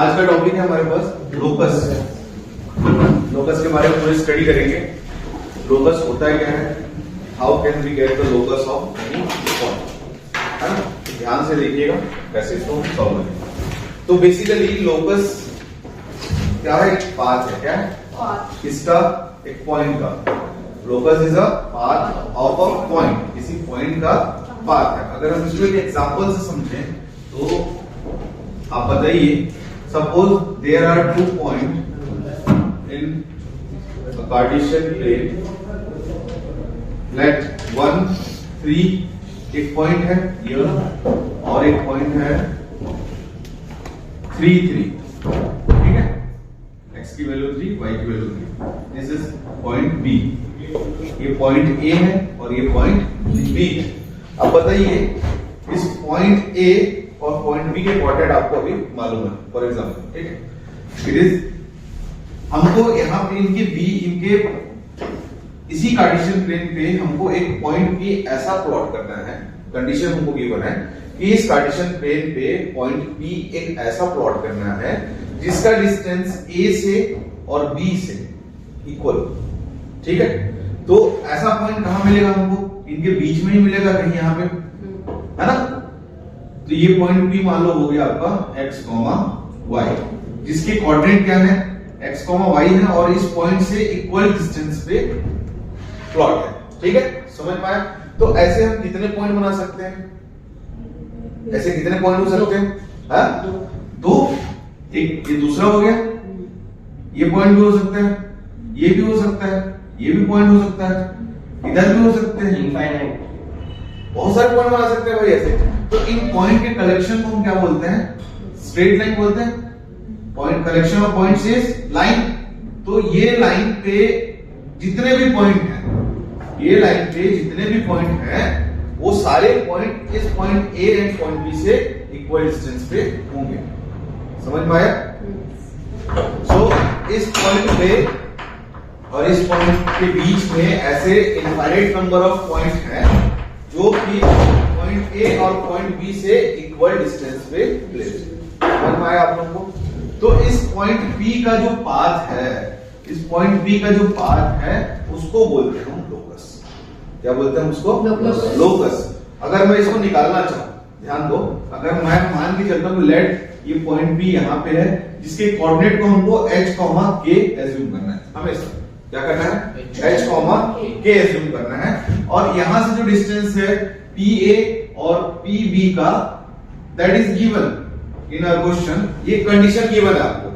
आज का टॉपिक है हमारे पास लोकस। लोकस के बारे में पूरी स्टडी करेंगे। लोकस होता क्या है, how can we get the locus of any point, है ना। ध्यान से देखिएगा कैसे इसको सॉल्व करेंगे। तो बेसिकली लोकस क्या है, एक पाथ है। क्या है इसका, एक पॉइंट का। Locus is a path of a point, किसी पॉइंट का पाथ है। अगर हम इसको एक एग्जांपल से समझें तो आप बताइए, suppose there are 2 point in a Cartesian plane, let 1 3, एक पॉइंट है ये और एक पॉइंट है 3 3, ठीक है। x की वैल्यू 3, y की value 3। This is point B। ये पॉइंट A है और ये पॉइंट B है। अब बताइए इस पॉइंट A और पॉइंट B के कोऑर्डिनेट आपको अभी मालूम है, फॉर एग्जांपल, ठीक है। इट इज हमको यहाँ पे इनके इसी कार्टेशियन प्लेन पे हमको एक पॉइंट P ऐसा प्लॉट करना है। कंडीशन हमको गिवन है कि इस कार्टेशियन प्लेन पे पॉइंट P एक ऐसा प्लॉट करना है जिसका डिस्टेंस A से और B से इक्वल, ठीक है। तो ऐसा पॉइंट कहां मिलेगा हमको, इनके बीच में ही मिलेगा कहीं यहाँ पे, है ना। तो ये पॉइंट P मान लो हो गया आपका x, y, जिसके कोऑर्डिनेट क्या है, x, y है और इस पॉइंट से इक्वल डिस्टेंस पे प्लॉट है, ठीक है। समझ पाए। तो ऐसे हम कितने पॉइंट बना सकते हैं, ऐसे कितने पॉइंट हो सकते हैं, 2। एक ये दूसरा हो गया, ये पॉइंट भी हो सकता है, ये भी हो सकता है, ये भी पॉइंट हो सकता है, इधर भी हो सकते हैं, इनफाइनाइट बहुत सारे पॉइंट बना सकते हैं भाई ऐसे। तो इन पॉइंट के कलेक्शन को हम क्या बोलते हैं, स्ट्रेट लाइन बोलते हैं। Point collection of points is line. तो ये लाइन पे जितने भी पॉइंट हैं, ये लाइन पे जितने भी पॉइंट हैं वो सारे पॉइंट इस point A and point B से इक्वल डिस्टेंस पे होंगे। समझ पाया। सो इस पॉइंट पे और इस पॉइंट के बीच में ऐसे इनफाइनाइट नंबर ऑफ पॉइंट हैं जो कि पॉइंट A और पॉइंट B से इक्वल डिस्टेंस पे प्लेस्ड। समझ पाया आप लोगों को। तो इस पॉइंट P का जो पाथ है, इस पॉइंट P का जो पाथ है उसको बोलते हैं हम लोकस। क्या बोलते हैं उसको, लोकस। अगर मैं इसको निकालना चाहूं, ध्यान दो, अगर मैं मान के चलता हूं लेट ये पॉइंट P यहां पे है जिसके कोऑर्डिनेट को हमको h, k एज्यूम करना है। हमेशा क्या करना है, h, k एज्यूम करना है। और यहां से जो डिस्टेंस है PA और PB का, that is given in our question. ये कंडीशन गिवन है आपको,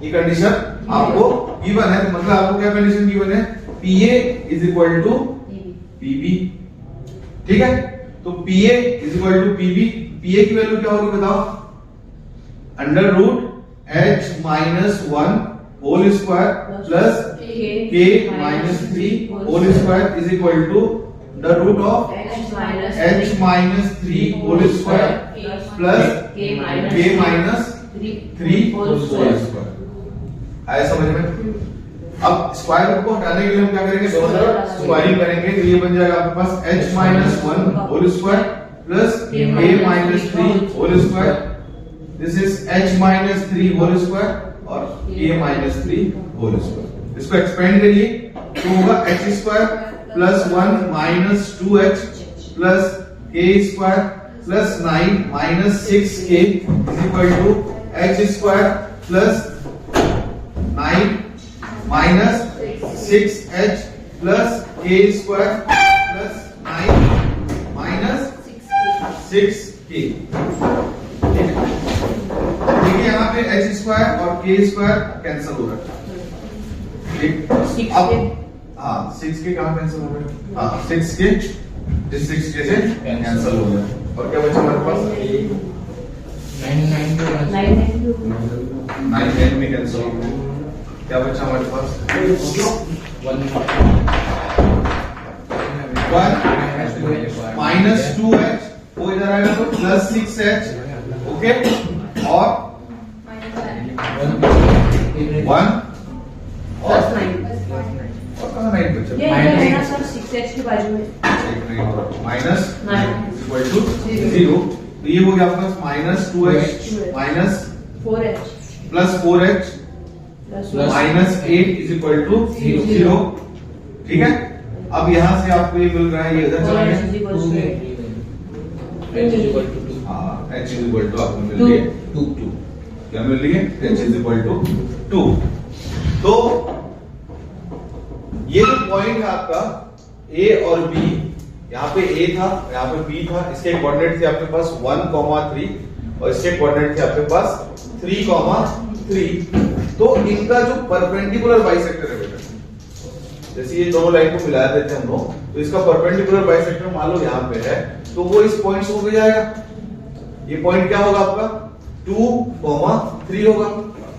ये कंडीशन आपको गिवन है। तो मतलब आपको क्या कंडीशन गिवन है, PA is equal to PB, ठीक है। तो PA is equal to PB। PA की वैल्यू क्या होगी बताओ, under root h minus 1 whole square plus k minus 3 whole square is equal to the root of h minus 3 whole square plus k minus 3 whole square. आया समझ में। अब square root को हटाने के लिए हम क्या करेंगे, दोनों तरफ स्क्वायरिंग करेंगे। तो ये बन जाएगा आपके पास h minus 1 whole square plus k minus 3 whole square. This is h minus 3 whole square और k माइनस 3 होल स्क्वायर। इसको एक्सपेंड करिए तो होगा h square plus 1 minus 2h plus k square plus 9 minus 6k is equal to h square plus 9 minus 6h plus k square plus 9 minus 6k। देखिए यहाँ पे h square और k square cancel हो रहा है। अब हाँ 6k कहाँ कैंसिल हो रहा है, हाँ 6k 6k से कैंसिल हो गया। और क्या बचा हमारे पास, 9 में कैंसिल हो गया। क्या बचा हमारे पास, 1 माइनस 2h, वो इधर आएगा तो प्लस 6h, ओके। और 1 और 9 बचा, माइनस 6h के बाजू में माइनस इक्वल टू 0। तो ये हो गया आपका minus 2h minus 4h plus 4h plus minus 8 is equal to 0। ठीक है, अब यहां से आपको ये मिल रहा है, ये इधर चला गया। h इक्वल्स टू हाँ, h इज इक्वल टू आपको मिल रही है 2। क्या मिल रही है? h is equal to 2। तो ये जो पॉइंट है आपका a और b, यहाँ पे a था, यहाँ पे b था, इसके कोऑर्डिनेट थे आपके पास 1,3 और इसके कोऑर्डिनेट थे आपके पास 3,3। तो इनका जो परपेंडिकुलर बाइसेक्टर है बेटा, जैसे ये दोनों लाइन को मिला देते हैं हम लोग, तो इसका परपेंडिकुलर बाइसेक्टर मान लो यहाँ पे है, तो वो इस पॉइंट से होके जाएगा। ये पॉइंट क्या होगा आपका 2,3 होगा,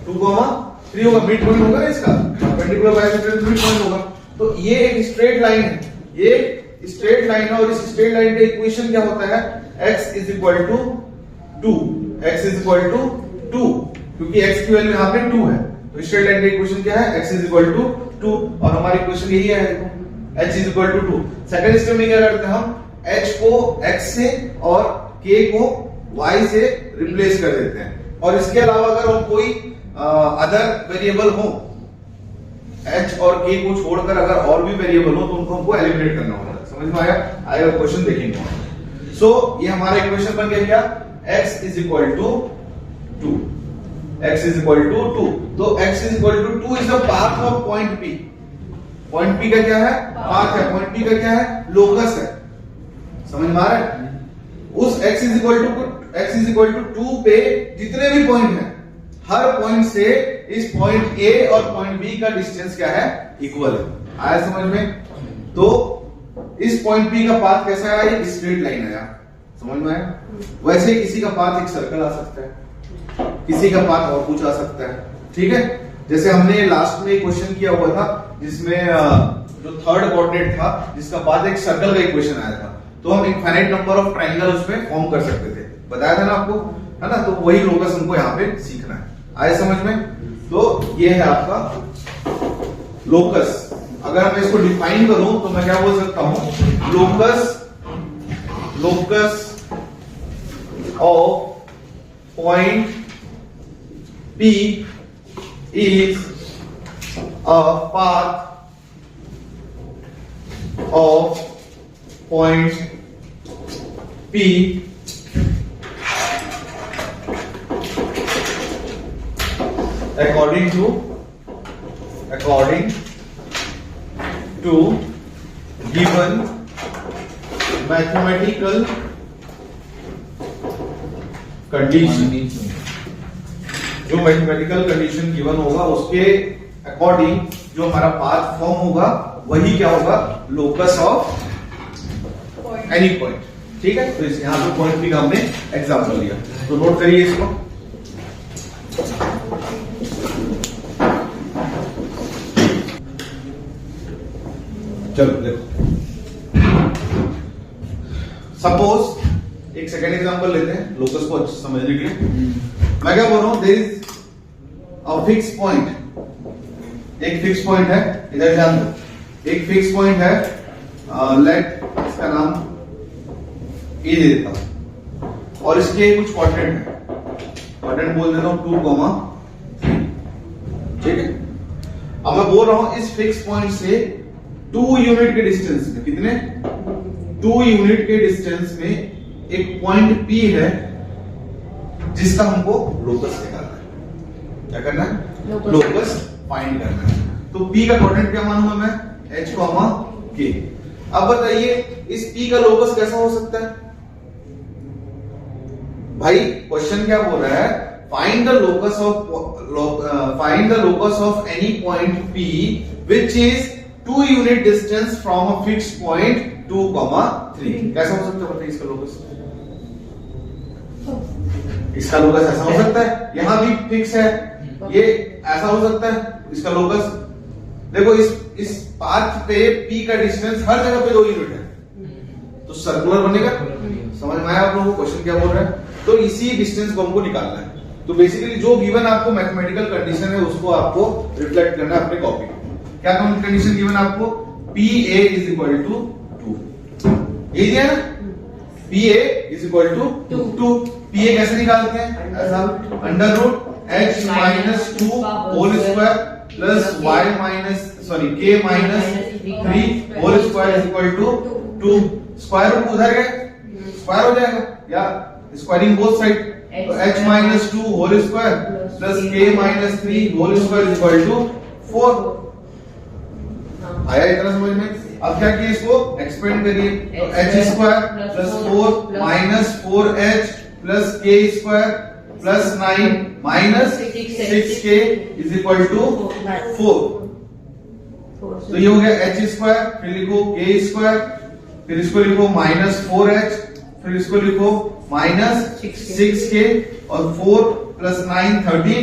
2,3 होगा, मिड पॉइंट होगा ना इसका, परपेंडिकुलर बाइसेक्टर मिड पॉइंट होगा। तो ये एक स्ट्रेट लाइन है, ये स्ट्रेट लाइन है, और इस स्ट्रेट लाइन का इक्वेशन क्या होता है? x is equal to 2, x is equal to 2, क्योंकि x की वैल्यू यहाँ पे 2 है, तो स्ट्रेट लाइन का इक्वेशन क्या है? x इज इक्वल टू 2, और हमारी इक्वेशन यही है, h is equal to 2। Second step में क्या करते हैं हम? h को x से और k को y से रिप्लेस कर देते हैं, और इसके अलावा अगर हम कोई अदर वेरिएबल हो, h और k को छोड़कर अगर और भी वेरिएबल हो, तो उनको हमको एलिमिनेट करना होगा। समझ में आया? आएगा क्वेश्चन, देखेंगे। सो ये हमारा इक्वेशन बन गया क्या? x is equal to 2, x is equal to 2। तो x is equal to 2 is the path of point P। Point P का क्या है? पाथ है। पॉइंट P का क्या है? लोकस है। समझ में आ रहा है? उस x इज इक्वल टू 2 पे जितने भी पॉइंट हैं, हर पॉइंट से इस पॉइंट A और पॉइंट B का डिस्टेंस क्या है? इक्वल है। आया समझ में? तो इस पॉइंट P का पाथ कैसा आया? एक स्ट्रेट लाइन आया। समझ में आया? वैसे ही किसी का पाथ एक सर्कल आ सकता है, किसी का पाथ और कुछ आ सकता है। ठीक है, जैसे हमने लास्ट में एक क्वेश्चन किया हुआ था, जिसमें जो थर्ड कोऑर्डिनेट था, जिसका पाथ एक सर्कल का इक्वेशन आया था, तो हम इनफाइनाइट नंबर ऑफ ट्रायंगल उसमें फॉर्म कर सकते थे। बताया था ना आपको, है ना? तो वही लोकस हमको यहाँ पे सीखना है। आए समझ में? तो ये है आपका लोकस। अगर मैं इसको डिफाइन करूं तो मैं क्या बोल सकता हूं? Locus of point P is a path of point P according to given mathematical condition। जो मैथमेटिकल कंडीशन गिवन होगा उसके अकॉर्डिंग जो हमारा पाथ फॉर्म होगा, वही क्या होगा? Locus of any point. ठीक है, तो इस यहां पे पॉइंट P का हमने एग्जांपल लिया, तो नोट करिए इसको। चलो देखो, सपोज एक सेकेंड एग्जांपल लेते हैं लोकस को समझने के लिए। मैं क्या बोल रहा हूं? There is a fix point, एक फिक्स पॉइंट है, इधर ध्यान दो, एक फिक्स पॉइंट है, लेट इसका नाम ए दे देता हूं, और इसके कुछ कोऑर्डिनेट है, कोऑर्डिनेट बोल देता हूं 2,3। ठीक है, अब मैं बोल रहा हूं इस फिक्स पॉइंट से 2 यूनिट के डिस्टेंस में, कितने? 2 यूनिट के डिस्टेंस में एक पॉइंट P है, जिसका हमको लोकस निकालना है। क्या करना है? लोकस फाइंड करना है। तो P का कोऑर्डिनेट क्या मानूंगा मैं? h, k। अब बताइए इस P का लोकस कैसा हो सकता है? भाई क्वेश्चन क्या बोल रहा है? Find the locus of any point P which is 2 unit distance from a fixed point 2,3। कैसा हो सकता है बताइए इसका लोकस? इसका लोकस ऐसा हो सकता है, यहां भी फिक्स है, ये ऐसा हो सकता है। इसका लोकस देखो, इस पाथ पे P का डिस्टेंस हर जगह पे 2 यूनिट है, तो सर्कुलर बनेगा। समझ में आया आप लोगों को क्वेश्चन क्या बोल रहा है? तो इसी डिस्टेंस को हमको निकालना है। तो बेसिकली जो गिवन आपको मैथमेटिकल कंडीशन है, उसको आपको रिफ्लेक्ट करना है अपने कॉपी में। क्या कंडीशन गिवन आपको? PA is equal to 2। ये दिया ना, PA is equal to 2। PA कैसे निकालते हैं? ऐसा under root h minus 2 whole square plus y minus k minus 3 whole square is equal to 2। Square root उधर गए, स्क्वायर हो जाएगा या स्क्वायरिंग बोथ साइड, तो h minus 2 whole square plus k minus 3 whole square is equal to 4। आया इतना समझ में? अब क्या किए, इसको एक्सपेंड करिए, तो h square plus 4 minus 4h plus k square plus 9 minus 6k is equal to 4। तो ये हो गया h स्क्वायर, फिर लिखो k स्क्वायर, फिर इसको लिखो माइनस 4h, फिर इसको लिखो माइनस 6k और 4 प्लस 9 13,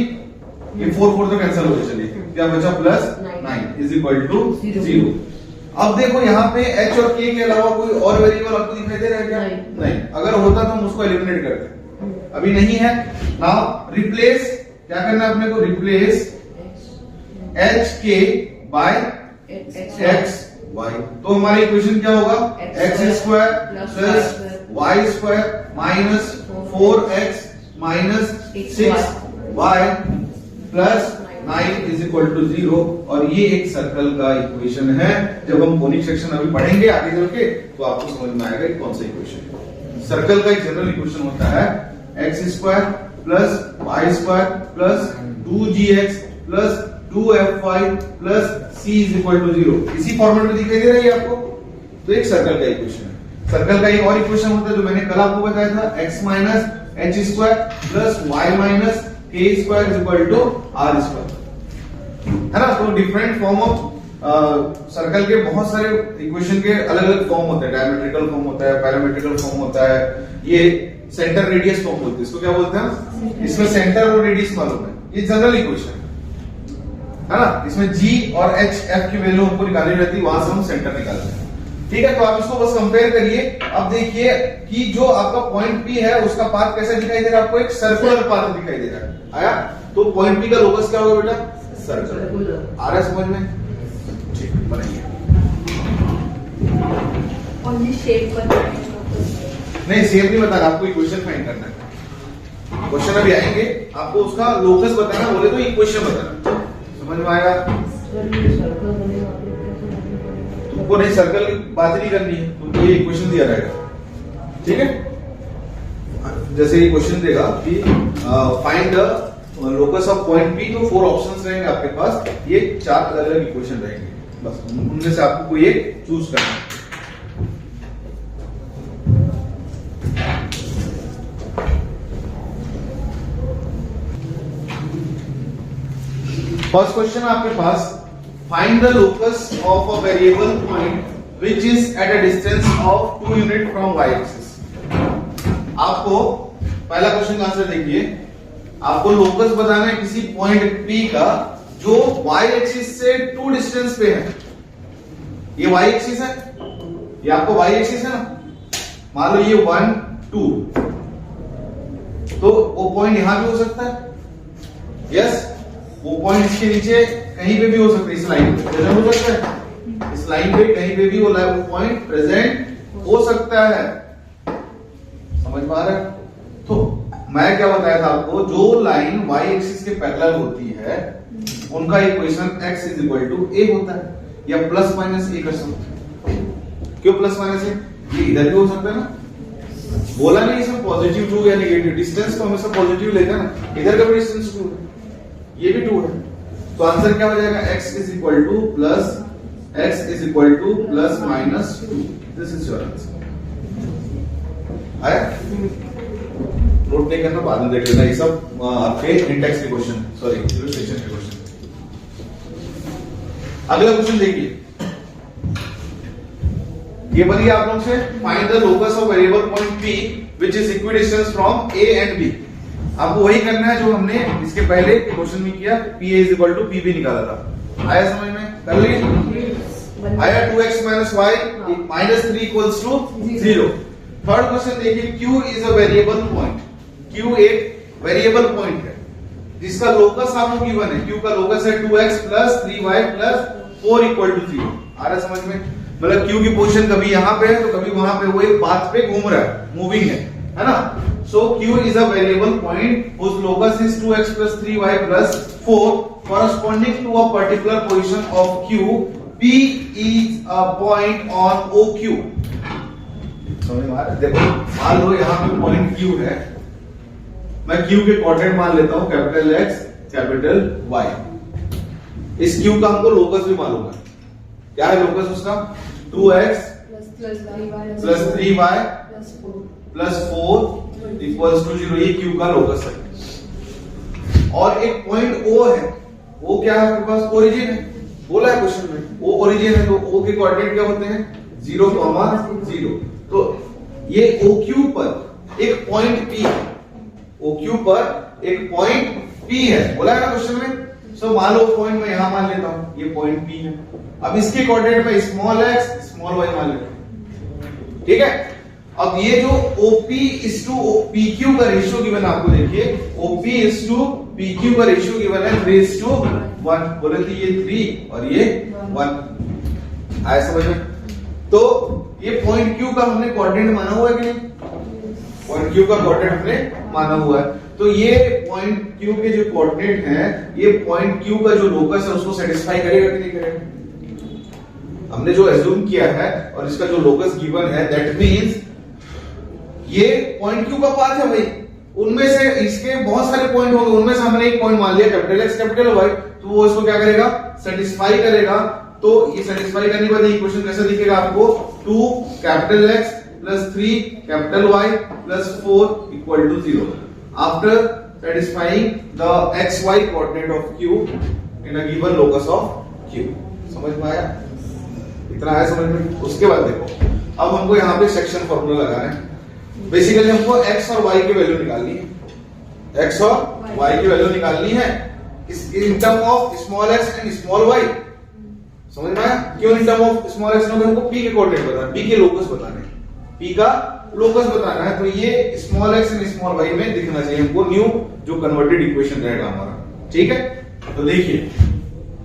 ये 4 तो कैंसिल हो गए, चलिए क्या बचा प्लस 9 इज इक्वल टू 0। अब देखो यहाँ पे h और k के अलावा कोई और वेरिएबल आपको दिखाई दे रहा है क्या? नहीं। अगर होता तो हम उसको एलिमिनेट करते, अभी नहीं है। नाउ रिप्लेस, क्या करना है अपने को, रिप्लेस hk बाय xy। तो हमारी इक्वेशन क्या होगा, x square plus y square minus 4x minus 6y plus 9 is equal to 0। और ये एक सर्कल का इक्वेशन है। जब हम कोनिक सेक्शन अभी पढ़ेंगे आगे चल के तो आपको समझ में आएगा कौन सा इक्वेशन है। सर्कल का एक जनरल इक्वेशन होता है x square plus y square plus 2gx plus 2fy plus c is equal to 0। इसी फॉर्मेट में दिखाई दे रही है आपको, तो एक सर्कल का इक्वेशन है। सर्कल का एक और इक्वेशन होता है जो मैंने कल आपको बताया था, x minus h square plus y minus k square is equal to r square, है ना। तो डिफरेंट फॉर्म ऑफ सर्कल के बहुत सारे इक्वेशन के अलग अलग फॉर्म होते हैं। डायमेट्रिकल फॉर्म होता है, पैरामेट्रिकल फॉर्म होता है, ये सेंटर रेडियस फॉर्म होती है, इसको क्या बोलते हैं, इसमें सेंटर और रेडियस मालूम है, ये जनरल इक्वेशन है ना। इसमें g और h f की वैल्यू हमको निकालनी रहती है, वहां से हम सेंटर निकालते हैं, ठीक है। तो आप इसको बस कंपेयर करिए। अब देखिए कि जो आपका पॉइंट P है उसका पाथ कैसा दिखाई दे रहा है आपको, एक सर्कुलर पाथ दिखाई दे रहा है। आया? तो पॉइंट P का लोकस क्या होगा बेटा, सर्कल। आ रहा है समझ में? ठीक, बनाइए। ओनली शेप नहीं, शेप नहीं बताना, आपको इक्वेशन फाइंड करना है। क्वेश्चन अभी आएंगे, आपको उसका लोकस बताना, बोले तो इक्वेशन बताना। समझ में आएगा? तुमको नहीं सर्कल की बात नहीं करनी है, तुमको ये इक्वेशन दिया रहेगा, ठीक है। जैसे ये क्वेश्चन देगा कि find the locus of point P, तो 4 ऑप्शंस रहेंगे आपके पास, ये 4 अलग अलग इक्वेशन रहेंगे, बस उनमें से आपको कोई एक चूज करना है। फर्स्ट क्वेश्चन आपके पास, find the locus of a variable point which is at a distance of 2 unit from y axis. आपको पहला क्वेश्चन का आंसर देखिए, आपको लोकस बताना है किसी पॉइंट P का जो y एक्सिस से 2 डिस्टेंस पे है। ये y एक्सिस है, ये आपको y एक्सिस है ना, मान लो ये 1 2, तो वो पॉइंट यहां भी हो सकता है, यस। वो पॉइंट इसके नीचे कहीं पे भी हो सकता है, इस लाइन पे प्रेजेंट हो सकता है, इस लाइन पे कहीं पे भी वो पॉइंट प्रेजेंट हो सकता है। समझ में आ रहा है? तो मैं क्या बताया था आपको, जो लाइन y एक्सिस के पैरेलल होती है उनका equation x is equal to a होता है, या प्लस माइनस a कर सकते हैं। क्यों प्लस माइनस a? ये इधर भी हो सकता है ना, बोला नहीं इसमें पॉजिटिव 2 या नेगेटिव, डिस्टेंस तो हमेशा पॉजिटिव लेगा ना, इधर का भी डिस्टेंस 2 है, ये भी 2 है, तो आंसर क्या हो जाएगा, x is equal two plus minus 2। This is your answer. आया? नोट नहीं करना, बाद में देख लेना, ये सब आपके इंडेक्स के क्वेश्चन, सॉरी इलस्ट्रेशन के क्वेश्चन। अगला क्वेश्चन देखिए, ये बनी आप लोग से, find the locus of variable point P which is equidistance from A and B। आपको वही करना है जो हमने इसके पहले क्वेश्चन में किया, PA is equal to PB निकाला था। आया समझ में? कर ली? आया 2x minus y minus 3 equals to 0। Third question देखिए, Q is a variable point, Q एक वेरिएबल पॉइंट है जिसका लोकस आपको गिवन है, Q का लोकस है 2x plus 3y plus 4 equal to 0। आ रहा है समझ में? मतलब Q की पोजीशन कभी यहां पे है तो कभी वहां पे, वो एक पाथ पे घूम रहा है, मूविंग है ना। So Q is a variable point whose locus is 2x plus 3y plus 4 corresponding to a particular position of Q. P is a point on OQ. समझ में आ रहा है? देखो मान लो यहाँ पे पॉइंट Q है, मैं Q के कोऑर्डिनेट मान लेता हूँ कैपिटल X कैपिटल Y। इस Q का हमको लोकस भी मालूम है। क्या है लोकस उसका? 2x plus 3y plus 4 equals to 0। ये Q का लोकस है। और एक पॉइंट O है। O क्या है आपके पास? ओरिजिन है। बोला है क्वेश्चन में O ओरिजिन है, तो O के कोऑर्डिनेट क्या होते हैं? 0, 0। तो ये OQ पर एक पॉइंट P, OQ पर एक पॉइंट P है, बोला है ना क्वेश्चन में। सो मान लो पॉइंट मैं यहां मान लेता हूं, ये पॉइंट P है। अब इसके कोऑर्डिनेट में स्मॉल x स्मॉल y मान लेता हूं, ठीक है। अब ये जो OP इज टू PQ का रेशियो गिवन आपको देखिए, OP इज टू PQ का रेशियो गिवन है 3:1। बोले तो ये 3 और ये 1 आया समझ में। तो ये पॉइंट Q का हमने कोऑर्डिनेट माना हुआ है कि नहीं? पॉइंट Q का कोऑर्डिनेट हमने माना हुआ है। तो ये पॉइंट Q के जो कोऑर्डिनेट है, ये पॉइंट Q का जो लोकस है उसको सेटिस्फाई करेगा कि नहीं करेगा? हमने जो एज्यूम किया है और इसका जो लोकस गिवन है, दैट मींस ये पॉइंट Q का पाथ है भाई। उनमें से इसके बहुत सारे पॉइंट होंगे, उनमें से हमने एक पॉइंट मान लिया कैपिटल X कैपिटल Y, तो वो इसको क्या करेगा? सेटिस्फाई करेगा। तो ये सेटिस्फाई करने के बाद इक्वेशन कैसे दिखेगा आपको? 2 capital X plus 3 capital Y plus 4 equal to 0 after satisfying the XY coordinate of Q in a given locus of Q। समझ में आया? इतना आया समझ में? उसके बाद देखो, अब हमको यहाँ पे सेक्शन फॉर्मूला लगाना है। बेसिकली हमको x और y की वैल्यू निकालनी है। x और y की वैल्यू निकालनी है in term of small x and small y। समझ में आया? क्यों in term of small x? हमको p के कोऑर्डिनेट बताना, p के लोकस बताने, p का लोकस बताना है। तो ये small x and small y में दिखना चाहिए हमको न्यू जो कन्वर्टेड इक्वेशन रहेगा हमारा, ठीक है। तो देखिए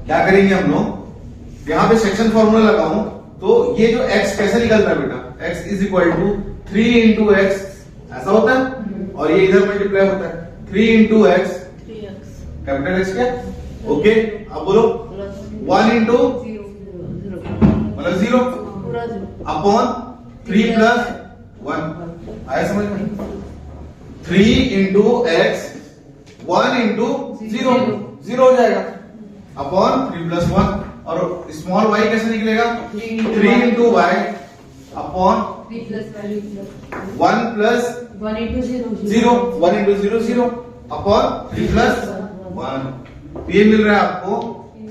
क्या करेंगे हम लोग, यहाँ पे सेक्शन फॉर्मूला लगाऊं तो ये जो x कैसे निकलता है बेटा? x is equal to 3 into x, ऐसा होता है, और ये इधर मल्टीप्लाई होता है 3 इंटू x कैपिटल X क्या? ओके, अब बोलो 1 इंटू मतलब 0 अपॉन 3 प्लस 1। आया समझ में? 3 इंटू x 1 इंटू 0 हो जाएगा अपॉन 3 प्लस 1। और स्मॉल y कैसे निकलेगा? 3 into y upon 1 plus 1 into 0 1 into 0 upon 3 plus 1। ये मिल रहा है आपको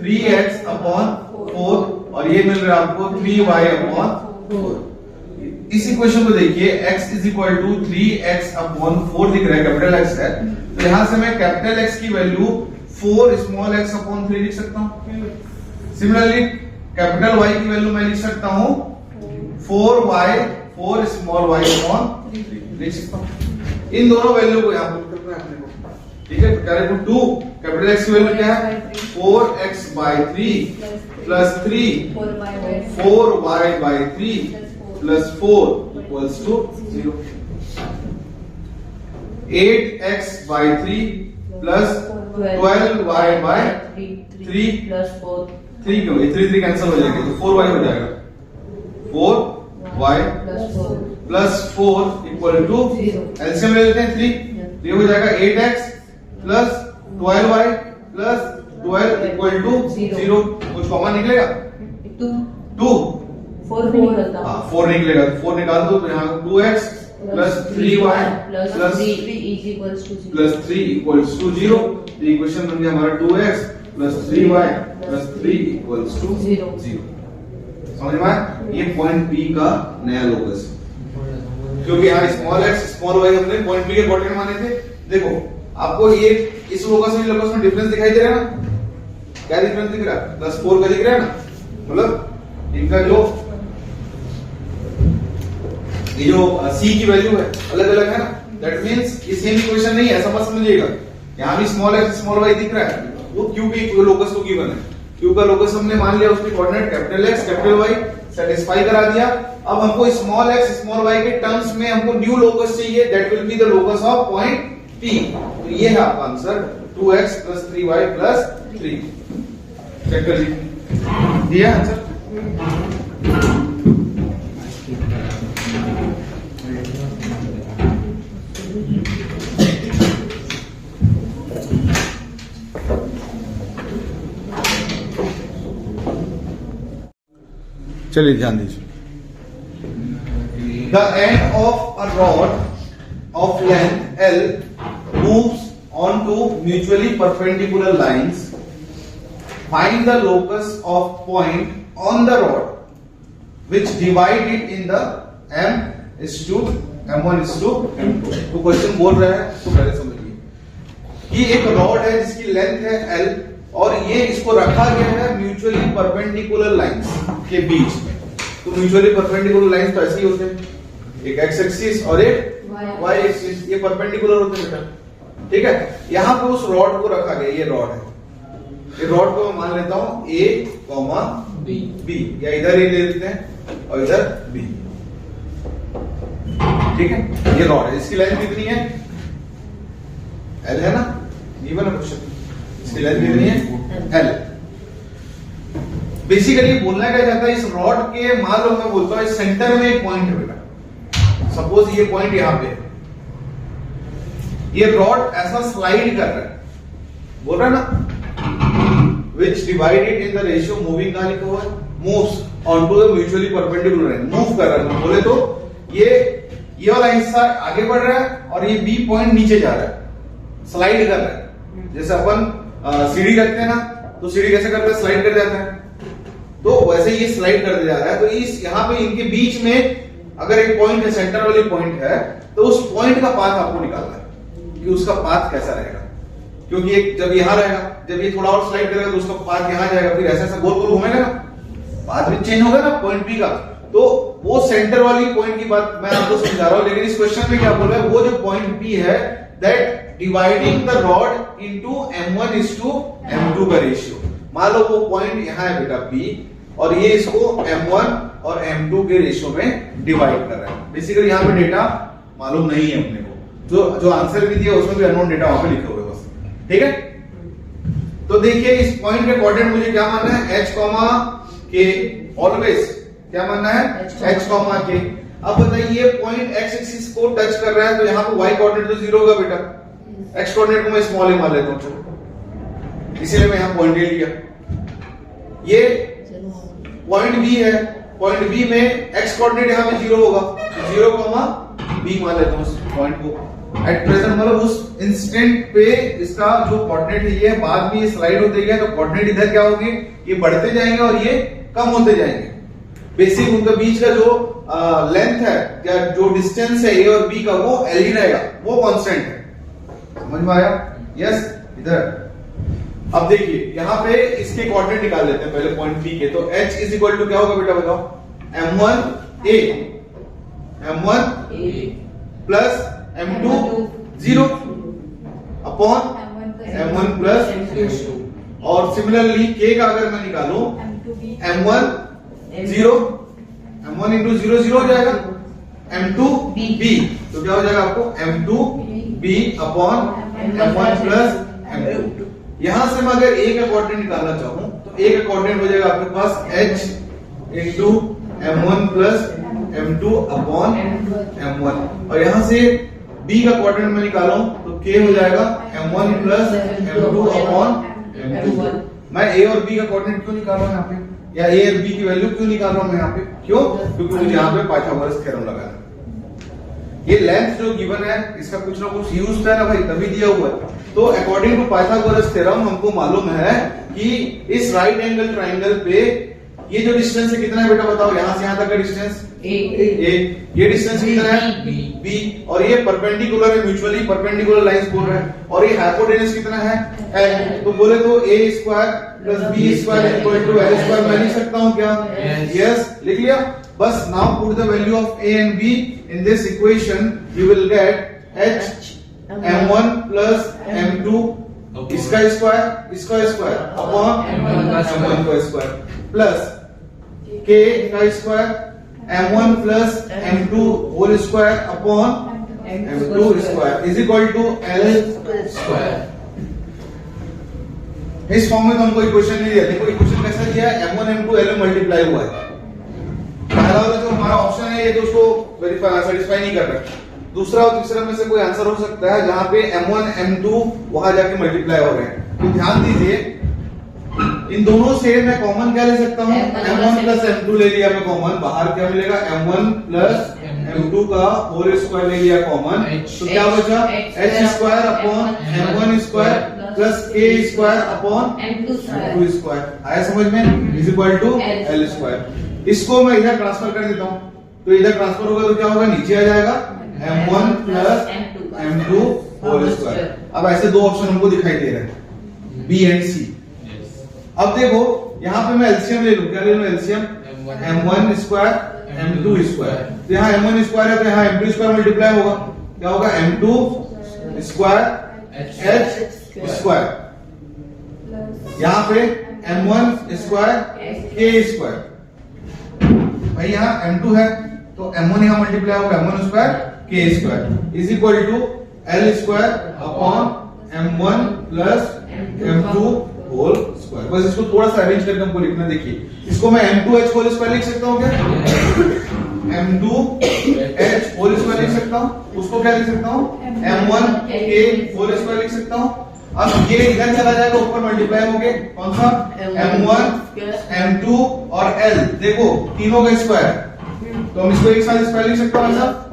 3x अपॉन 4 और ये मिल रहा है आपको 3y अपॉन 4। इस इक्वेशन को देखिए, x is equal to 3x upon 4 दिख रहा है, कैपिटल X है। तो यहां से मैं कैपिटल X की वैल्यू 4 स्मॉल x अपॉन 3 लिख सकता हूं। सिमिलरली कैपिटल Y की वैल्यू मैं लिख सकता हूं 4 स्मॉल y अपॉन 3 लिख सकता हूं। इन दोनों वैल्यू को यहां पुट करना है अपने को, ठीक है। तो 2 कैपिटल X की वैल्यू क्या है? 4x by 3 plus 3 4y by 3 plus 4 equals to 0। 8x by 3 plus 12y by 3 plus 4 3 क्यों? ये 3 कैंसिल हो जाएगा, तो 4y हो जाएगा। 4y plus 4 equal to LCM ले लेते हैं 3, ये हो जाएगा 8x plus 12y plus 12 equal to 0। कुछ कॉमन निकलेगा? 2 4 भी निकलता है। हाँ 4 निकलेगा, 4 निकाल दो तो यहाँ 2x plus 3y plus 3 equals to 0। Equation बन गया हमारा 2x plus 3y plus 3 equals to 0। समझ में आया? ये पॉइंट P का नया लोकस, क्योंकि यहाँ स्मॉल x स्मॉल y हमने पॉइंट P के कोऑर्डिनेट माने थे। देखो आपको ये इस लोकस और लोकस में डिफरेंस दिखाई दे रहा है ना? क्या डिफरेंस दिख रहा है? +4 का दिख रहा है ना? मतलब इनका जो ये जो c की वैल्यू है अलग अलग है ना, दैट मींस ये सेम इक्वेशन नहीं है, ऐसा मत समझिएगा। यहाँ भी स्मॉल x स्मॉल y दिख रहा है, वो q की लोकस को गिवन है। q का लोकस हमने मान लिया, उसके coordinate capital X capital Y satisfy करा दिया। अब हमको स्मॉल x स्मॉल y के टर्म्स में हमको न्यू लोकस चाहिए, that will be the locus of point P। तो ये है आपका आंसर 2x + 3y + 3। चेक कर लीजिए, दिया आंसर। चलिए ध्यान दीजिए। The end of a rod of length L moves onto mutually perpendicular lines. Find the locus of point on the rod which divide it in the M1 is to M2। तो question बोल रहा है, तो पहले समझिए कि एक rod है जिसकी लेंथ है L और ये इसको रखा गया है म्यूचुअली परपेंडिकुलर लाइंस के बीच में। तो म्यूचुअली परपेंडिकुलर लाइंस तो ऐसे ही होते हैं, एक x एक्सिस और एक y एक्सिस, ये परपेंडिकुलर होते हैं बेटा, ठीक है। यहां पे उस रॉड को रखा गया, ये रॉड है, ये रॉड को मैं मान लेता हूं A, B, या इधर A ले लेते हैं और इधर B, ठीक है। ये रॉड है, इसकी लेंथ कितनी है L है ना, गिवन है क्वेश्चन, इसकी लेंथ कितनी है L। बेसिकली बोलना क्या चाहता है, इस रॉड के, मान लो मैं बोलता हूं इस सेंटर में एक पॉइंट है बेटा, सपोज ये पॉइंट यहां पे है, ये रॉड ऐसा स्लाइड कर रहा है, बोल रहा है ना, which divided in the ratio moving, कहां लिखा हुआ है, moves onto the mutually perpendicular line, move कर रहा है। बोले तो ये वाला हिस्सा आगे बढ़ रहा है और ये बी पॉइंट नीचे जा रहा है, स्लाइड कर रहा है। जैसे अपन सीढ़ी रखते हैं ना, तो सीढ़ी कैसे करते हैं, स्लाइड कर जाता है, तो वैसे ये स्लाइड करते जा रहा है। तो इस यहाँ पे इनके बीच में अगर एक पॉइंट है, सेंटर वाली पॉइंट है, तो उस पॉइंट का पाथ आपको निकालना है कि उसका पाथ कैसा रहेगा, क्योंकि एक जब यहां रहेगा, जब ये थोड़ा और स्लाइड करेगा तो उसका पाथ यहां जाएगा, फिर ऐसा ऐसा गोल गोल घूमेगा ना, पाथ भी चेंज होगा ना पॉइंट बी का। तो वो सेंटर वाली पॉइंट की बात मैं आपको समझा रहा हूं, लेकिन इस क्वेश्चन में क्या बोल रहा है, वो जो पॉइंट बी है that dividing the rod into M1 is to M2 का रेशियो। मान लो वो पॉइंट यहां है बेटा B, और ये इसको M1 और M2 के रेशियो में डिवाइड कर रहा है। बेसिकली यहाँ पे डेटा मालूम नहीं है अपने को, जो आंसर भी दिया उसमें भी अननोन डेटा वहां पे लिखे हुए बस, ठीक है। तो देखिए इस पॉइंट के कोऑर्डिनेट मुझे क्या मानना है, H, K, ऑलवेज क्या मानना है, H, K। अब बताइए ये पॉइंट x एक्सिस को टच कर रहा है, तो यहाँ पे y कोऑर्डिनेट तो 0 होगा बेटा, x कोऑर्डिनेट को मैं स्मॉल मान लेता हूं, चलो इसीलिए मैं यहाँ पॉइंट ले लिया। ये पॉइंट बी है, पॉइंट बी में x कोऑर्डिनेट यहाँ पे 0 होगा, 0, b मान लेता हूं उस पॉइंट को। एट प्रेजेंट मतलब उस इंस्टेंट पे इसका जो कोऑर्डिनेट है ये बाद में ये स्लाइड होते गए, तो कोऑर्डिनेट इधर क्या होंगे, ये बढ़ते जाएंगे और ये कम होते जाएंगे। बेसिक उनका बीच का जो लेंथ है या जो डिस्टेंस है ए और बी का, वो एल ही रहेगा, वो कांस्टेंट है। समझ में आया? यस। इधर अब देखिए यहाँ पे इसके कोऑर्डिनेट निकाल लेते हैं पहले पॉइंट बी के। तो h इज इक्वल टू क्या होगा बेटा बताओ, m1 a plus m2 0 upon m1 plus m2। और सिमिलरली k का अगर मैं निकालूं m1 0, m1 इंटू 0 0 हो जाएगा, m2 b, तो क्या हो जाएगा आपको m2 b upon m1 plus m2। यहां से मैं अगर a का कोऑर्डिनेट निकालना चाहूं तो a का कोऑर्डिनेट हो जाएगा आपके पास h into m1 plus m2 upon m1, और यहां से b का कोऑर्डिनेट मैं निकालूं तो k हो जाएगा m1 plus m2 upon m2। मैं a और b का कोऑर्डिनेट क्यों निकाल रहा हूं यहाँ पे, या a और b की वैल्यू क्यों निकाल रहा हूं मैं यहाँ पे, क्यों, क्योंकि मुझे यहाँ पे पाइथागोरस थ्योरम लगाना है। ये लेंथ जो गिवन है इसका कुछ ना कुछ यूज है ना भाई, तभी दिया हुआ है। तो अकॉर्डिंग टू पाइथागोरस थ्योरम हमको मालूम है कि इस राइट एंगल ट्राइंगल पे ये जो डिस्टेंस है कितना है बेटा बताओ, यहां से यहां तक का डिस्टेंस a, ये डिस्टेंस कितना है b, और ये परपेंडिकुलर है, म्यूचुअली परपेंडिकुलर लाइंस बोल रहे हैं, और ये हाइपोटेनस कितना है l। तो बोले तो a square plus b square equal to l square मैं लिख सकता हूं क्या, यस लिख लिया। बस now put the value of a and b in this equation, you will get h m1 plus m2 इसका स्क्वायर अपॉन m1 का स्क्वायर प्लस k का square m1 plus m2 whole square upon m2 square is equal to l square. इस form में तो हमको equation नहीं दिया। देखो इक्वेशन कैसा दिया है, m1 m2 l में मल्टीप्लाई हुआ है। पहला वाला जो हमारा ऑप्शन है ये तो उसको वेरीफाई सेटिस्फाई नहीं कर रहा। दूसरा और तीसरा में से कोई आंसर हो सकता है जहां पे m1 m2 वहां जाके मल्टीप्लाई हो रहे हैं। तो ध्यान दीजिए इन दोनों से मैं कॉमन क्या ले सकता हूँ, m1 प्लस m2 ले लिया मैं कॉमन, बाहर क्या मिलेगा m1 प्लस m2 का होल स्क्वायर ले लिया कॉमन, तो क्या बचा h square upon m1 square plus k square upon m2 square. आया समझ में, is equal to l square. इसको मैं इधर ट्रांसफर कर देता हूँ, तो इधर ट्रांसफर होगा तो क्या होगा, नीचे आ जाएगा m1 plus m2 whole square. अब ऐसे दो ऑप्शन हमको दिखाई दे रहे हैं b एंड c। अब देखो यहाँ पे मैं एलसीएम ले लूं, क्या ले लूं LCM, m1 square m2 square, तो यहाँ m1 स्क्वायर है तो यहाँ m2 स्क्वायर मल्टीप्लाई होगा, क्या होगा m2 स्क्वायर h स्क्वायर, यहाँ पे m1 स्क्वायर k स्क्वायर। भाई यहाँ m2 है तो m1 यहाँ मल्टीप्लाई होगा m1 square k square is equal to l square upon m1 plus m2 whole square. बस इसको थोड़ा सा अरेंज करके हमको लिखना, देखिए इसको मैं m2h होल स्क्वायर लिख सकता हूँ क्या, m2h होल स्क्वायर लिख सकता हूँ, उसको क्या लिख सकता हूँ m1k होल स्क्वायर लिख सकता हूँ। अब ये इधर चला जाएगा ऊपर मल्टीप्लाई होंगे, कौन सा m1 m2 और l, देखो तीनों का स्क्वायर, तो हम इसको एक साथ स्क्वायर लिख सकते हैं ऐसा,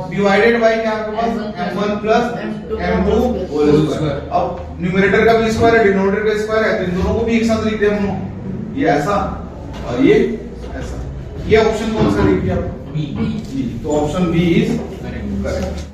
डिवाइडेड बाय क्या आपके पास m1 plus m2 whole square. अब न्यूमरेटर का भी स्क्वायर है, डिनोमिनेटर का स्क्वायर है, तो इन दोनों को भी एक साथ लिख दें हम, ये ऐसा और ये ऐसा। ये ऑप्शन कौन सा लिख दिया, बी। तो ऑप्शन बी इज करेक्ट।